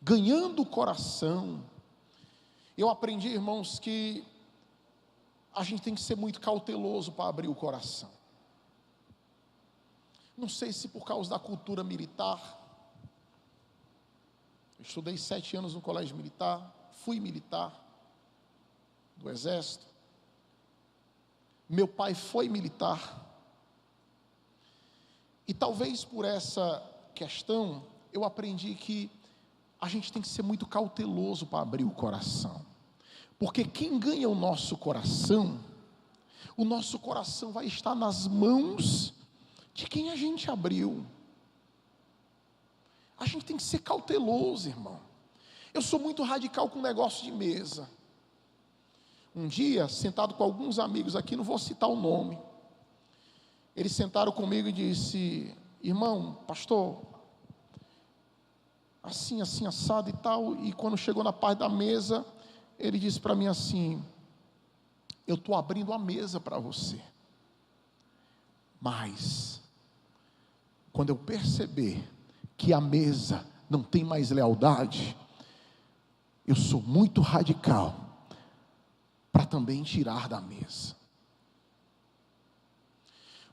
ganhando o coração, Eu aprendi, irmãos, que a gente tem que ser muito cauteloso para abrir o coração. Não sei se por causa da cultura militar. Eu estudei 7 anos no colégio militar, fui militar do exército. Meu pai foi militar. E talvez por essa questão, eu aprendi que a gente tem que ser muito cauteloso para abrir o coração. Porque quem ganha o nosso coração vai estar nas mãos de quem a gente abriu. A gente tem que ser cauteloso, irmão. Eu sou muito radical com negócio de mesa. Um dia, sentado com alguns amigos aqui, não vou citar o nome, eles sentaram comigo e disse: irmão, pastor, assim, assim, assado e tal. E quando chegou na parte da mesa, ele disse para mim assim: eu estou abrindo a mesa para você, mas quando eu perceber que a mesa não tem mais lealdade, eu sou muito radical para também tirar da mesa.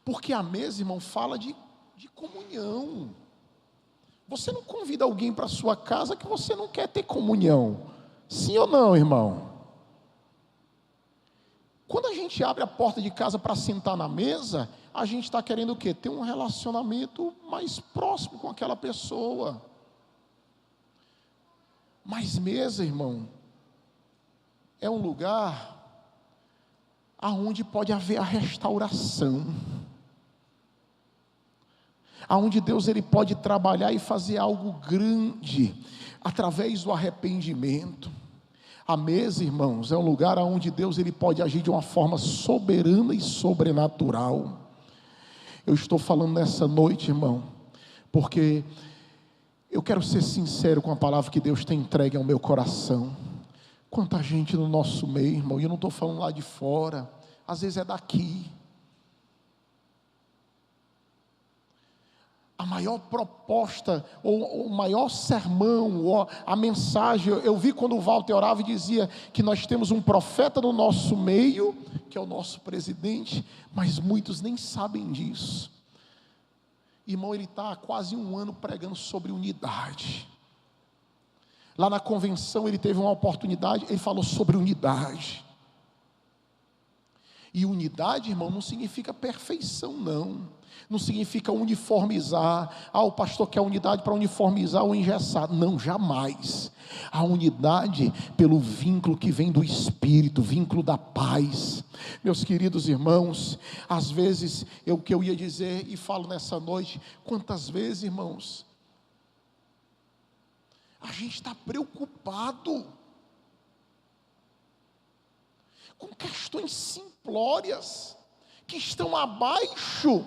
Porque a mesa, irmão, fala de comunhão. Você não convida alguém para a sua casa que você não quer ter comunhão. Sim ou não, irmão? Quando a gente abre a porta de casa para sentar na mesa, a gente está querendo o quê? Ter um relacionamento mais próximo com aquela pessoa. Mas mesa, irmão, é um lugar aonde pode haver a restauração, aonde Deus ele pode trabalhar e fazer algo grande através do arrependimento. A mesa, irmãos, é um lugar onde Deus ele pode agir de uma forma soberana e sobrenatural. Eu estou falando nessa noite, irmão, porque eu quero ser sincero com a palavra que Deus tem entregue ao meu coração. Quanta gente no nosso meio, irmão, e eu não estou falando lá de fora, às vezes é daqui. A maior proposta, ou o maior sermão, ou a mensagem, eu vi quando o Walter orava e dizia que nós temos um profeta no nosso meio, que é o nosso presidente, mas muitos nem sabem disso. Irmão, ele está há quase 1 ano pregando sobre unidade. Lá na convenção ele teve uma oportunidade, ele falou sobre unidade. E unidade, irmão, não significa perfeição, não. Não significa uniformizar. O pastor quer unidade para uniformizar ou engessar. Não, jamais. A unidade pelo vínculo que vem do Espírito, vínculo da paz. Meus queridos irmãos, às vezes, o que eu ia dizer e falo nessa noite, quantas vezes, irmãos, a gente está preocupado com questões simplórias, que estão abaixo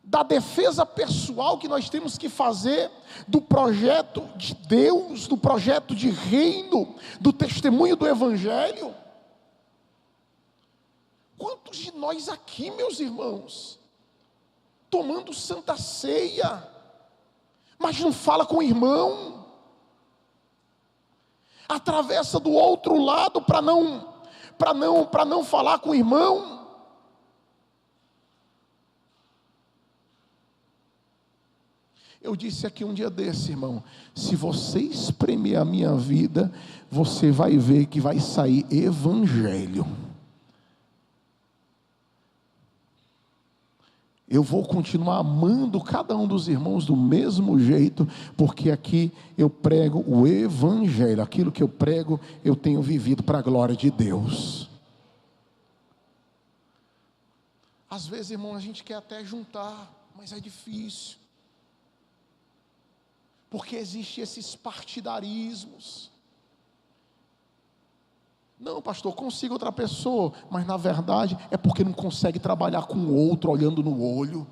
da defesa pessoal que nós temos que fazer do projeto de Deus, do projeto de reino, do testemunho do Evangelho. Quantos de nós aqui, meus irmãos, tomando Santa Ceia, mas não fala com o irmão, atravessa do outro lado para não falar com o irmão. Eu disse aqui um dia desse, irmão, se você espremer a minha vida, você vai ver que vai sair evangelho. Eu vou continuar amando cada um dos irmãos do mesmo jeito, porque aqui eu prego o evangelho. Aquilo que eu prego, eu tenho vivido para a glória de Deus. Às vezes, irmão, a gente quer até juntar, mas é difícil. Porque existem esses partidarismos. Não, pastor, consigo outra pessoa, mas na verdade é porque não consegue trabalhar com o outro olhando no olho.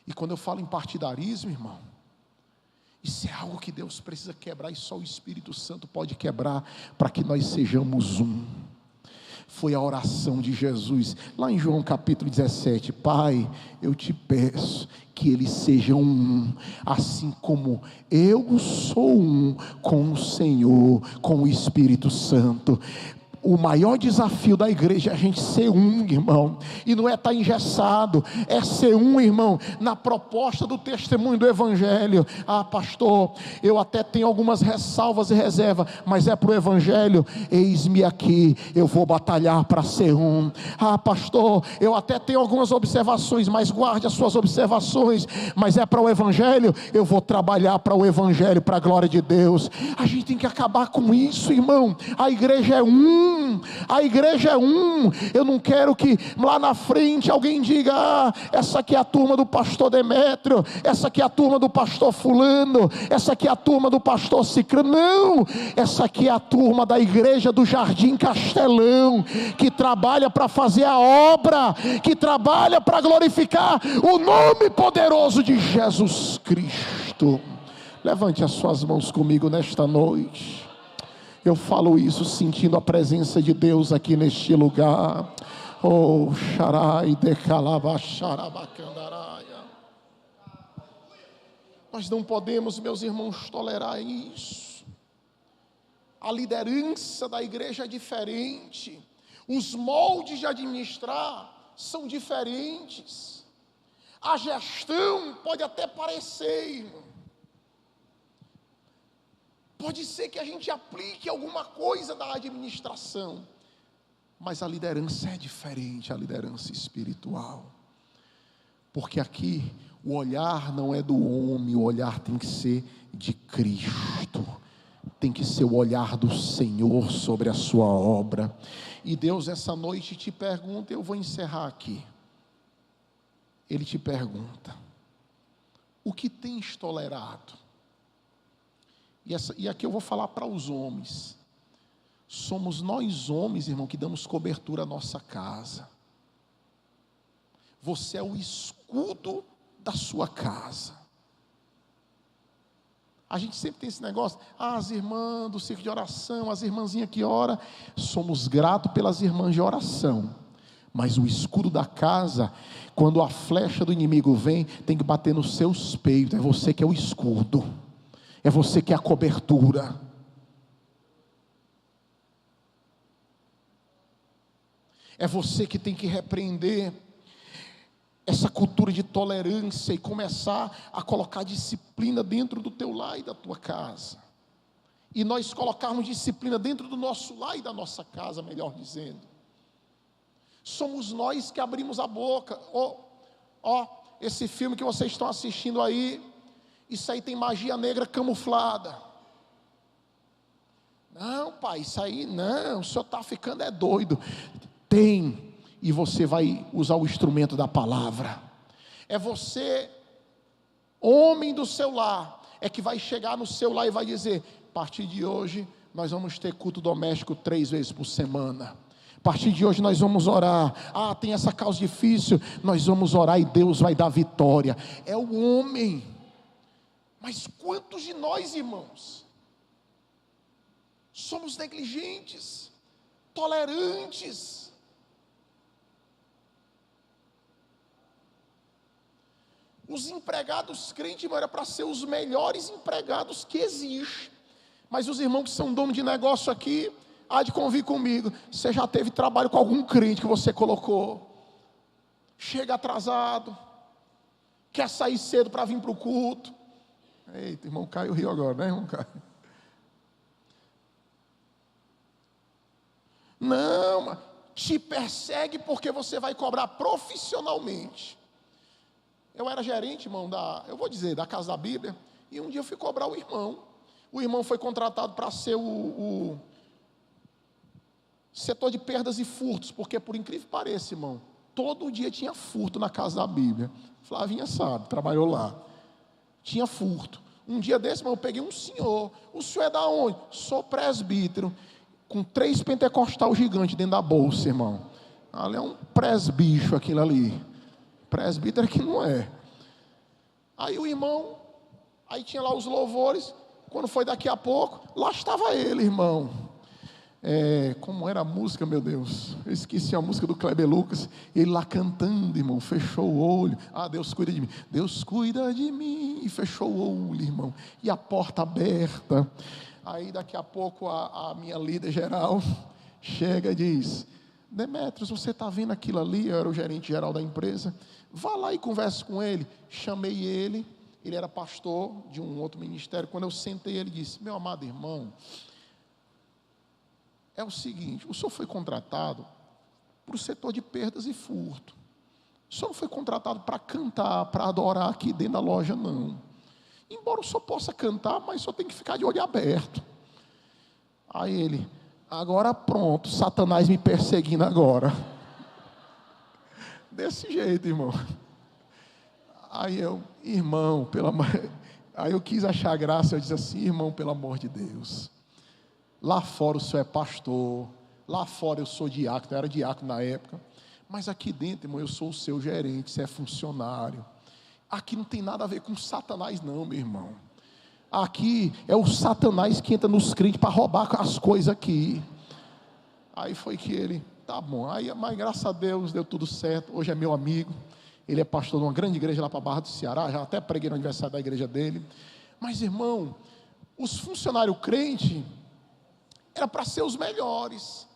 E quando eu falo em partidarismo, irmão, isso é algo que Deus precisa quebrar e só o Espírito Santo pode quebrar para que nós sejamos um. foi a oração de Jesus, lá em João capítulo 17, Pai, eu te peço que eles sejam um, assim como eu sou um com o Senhor, com o Espírito Santo. O maior desafio da igreja é a gente ser um, irmão, e não é estar engessado, é ser um, irmão, na proposta do testemunho do Evangelho. Pastor, eu até tenho algumas ressalvas e reservas, mas é para o Evangelho, eis-me aqui, eu vou batalhar para ser um. Pastor, eu até tenho algumas observações, mas guarde as suas observações, mas é para o Evangelho, eu vou trabalhar para o Evangelho, para a glória de Deus. A gente tem que acabar com isso, irmão. A igreja é um. A igreja é um. Eu não quero que lá na frente alguém diga: essa aqui é a turma do pastor Demétrio, essa aqui é a turma do pastor fulano, essa aqui é a turma do pastor Cicrano. Não, essa aqui é a turma da igreja do Jardim Castelão, que trabalha para fazer a obra, que trabalha para glorificar o nome poderoso de Jesus Cristo. Levante as suas mãos comigo nesta noite. Eu falo isso sentindo a presença de Deus aqui neste lugar. Oh, xarai de calabacharabacandaraia. Nós não podemos, meus irmãos, tolerar isso. A liderança da igreja é diferente. Os moldes de administrar são diferentes. A gestão pode até parecer, irmão. Pode ser que a gente aplique alguma coisa da administração, mas a liderança é diferente, a liderança espiritual. Porque aqui o olhar não é do homem, o olhar tem que ser de Cristo. Tem que ser o olhar do Senhor sobre a sua obra. E Deus essa noite te pergunta, eu vou encerrar aqui. Ele te pergunta: o que tens tolerado? E aqui eu vou falar para os homens. Somos nós homens, irmão, que damos cobertura à nossa casa. Você é o escudo da sua casa. A gente sempre tem esse negócio: as irmãs do círculo de oração, as irmãzinhas que oram. Somos gratos pelas irmãs de oração, mas o escudo da casa, quando a flecha do inimigo vem, tem que bater nos seus peitos. É você que é o escudo. É você que é a cobertura. É você que tem que repreender essa cultura de tolerância e começar a colocar disciplina dentro do teu lar e da tua casa. E nós colocarmos disciplina dentro do nosso lar e da nossa casa, melhor dizendo. Somos nós que abrimos a boca. Esse filme que vocês estão assistindo aí, isso aí tem magia negra camuflada. Não, pai, isso aí não, o senhor está ficando é doido. Tem, e você vai usar o instrumento da palavra. É você, homem do seu lar, é que vai chegar no seu lar e vai dizer: a partir de hoje nós vamos ter culto doméstico 3 vezes por semana. A partir de hoje nós vamos orar. Tem essa causa difícil, nós vamos orar e Deus vai dar vitória. É o homem. Mas quantos de nós, irmãos, somos negligentes, tolerantes? Os empregados crentes, irmão, era para ser os melhores empregados que existem. Mas os irmãos que são donos de negócio aqui, há de convir comigo. Você já teve trabalho com algum crente que você colocou? Chega atrasado, quer sair cedo para vir para o culto. Eita, irmão Caio riu agora, né, irmão Caio? Não, te persegue porque você vai cobrar profissionalmente. Eu era gerente, irmão, da Casa da Bíblia, e um dia eu fui cobrar o irmão. O irmão foi contratado para ser o setor de perdas e furtos, porque por incrível que pareça, irmão, todo dia tinha furto na Casa da Bíblia. Flavinha sabe, trabalhou lá. Tinha furto. Um dia desse, irmão, eu peguei um senhor. O senhor é da onde? Sou presbítero. Com 3 pentecostal gigantes dentro da bolsa, irmão. Ali é um presbicho aquilo ali. Presbítero que não é. Aí o irmão, aí tinha lá os louvores. Quando foi daqui a pouco, lá estava ele, irmão. Como era a música, meu Deus? Eu esqueci a música do Kleber Lucas. Ele lá cantando, irmão, fechou o olho. Deus cuida de mim. Deus cuida de mim. E fechou o olho, irmão. E a porta aberta. Aí daqui a pouco a minha líder geral chega e diz: Demetrios, você está vendo aquilo ali? Eu era o gerente geral da empresa. Vá lá e converse com ele. Chamei ele. Ele era pastor de um outro ministério. Quando eu sentei, ele disse: meu amado irmão, é o seguinte, o senhor foi contratado para o setor de perdas e furto. O senhor não foi contratado para cantar, para adorar aqui dentro da loja, não. Embora o senhor possa cantar, mas o senhor tem que ficar de olho aberto. Aí ele: agora pronto, Satanás me perseguindo agora. Desse jeito, irmão. Aí eu: irmão, aí eu quis achar graça, eu disse assim: irmão, pelo amor de Deus, lá fora o senhor é pastor, lá fora eu sou diácono, eu era diácono na época, mas aqui dentro, irmão, eu sou o seu gerente, você é funcionário. Aqui não tem nada a ver com Satanás não, meu irmão. Aqui é o Satanás que entra nos crentes para roubar as coisas aqui. Aí foi que ele: tá bom. Mas graças a Deus deu tudo certo. Hoje é meu amigo. Ele é pastor de uma grande igreja lá para Barra do Ceará. Já até preguei no aniversário da igreja dele. Mas, irmão, os funcionários crentes era para ser os melhores.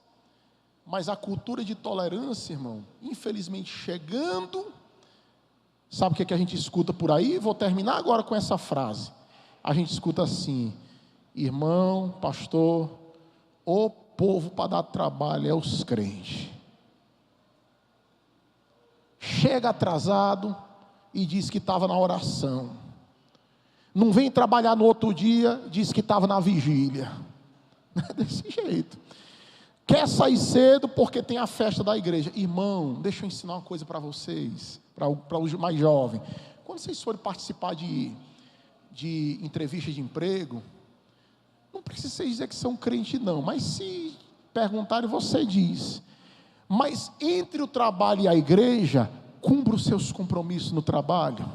Mas a cultura de tolerância, irmão, infelizmente chegando. Sabe o que a gente escuta por aí? Vou terminar agora com essa frase. A gente escuta assim: irmão, pastor, o povo para dar trabalho é os crentes. Chega atrasado e diz que estava na oração. Não vem trabalhar no outro dia, diz que estava na vigília. É desse jeito. Quer sair cedo porque tem a festa da igreja. Irmão, deixa eu ensinar uma coisa para vocês, para os mais jovens. Quando vocês forem participar de entrevista de emprego, não precisa vocês dizer que são crente não, mas se perguntarem, você diz. Mas entre o trabalho e a igreja, cumpra os seus compromissos no trabalho.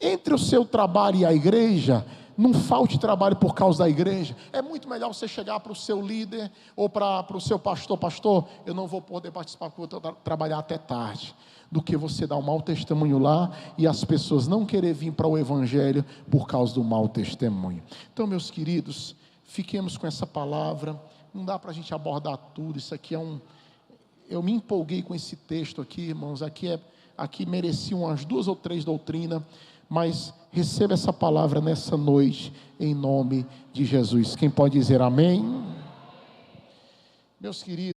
Entre o seu trabalho e a igreja, não falte trabalho por causa da igreja. É muito melhor você chegar para o seu líder ou para o seu pastor: pastor, eu não vou poder participar porque eu vou trabalhar até tarde, do que você dar um mau testemunho lá e as pessoas não querer vir para o evangelho por causa do mau testemunho. Então, meus queridos, fiquemos com essa palavra. Não dá para a gente abordar tudo. Isso aqui eu me empolguei com esse texto aqui, irmãos. Aqui merecia umas 2 ou 3 doutrinas, mas receba essa palavra nessa noite, em nome de Jesus. Quem pode dizer amém? Meus queridos.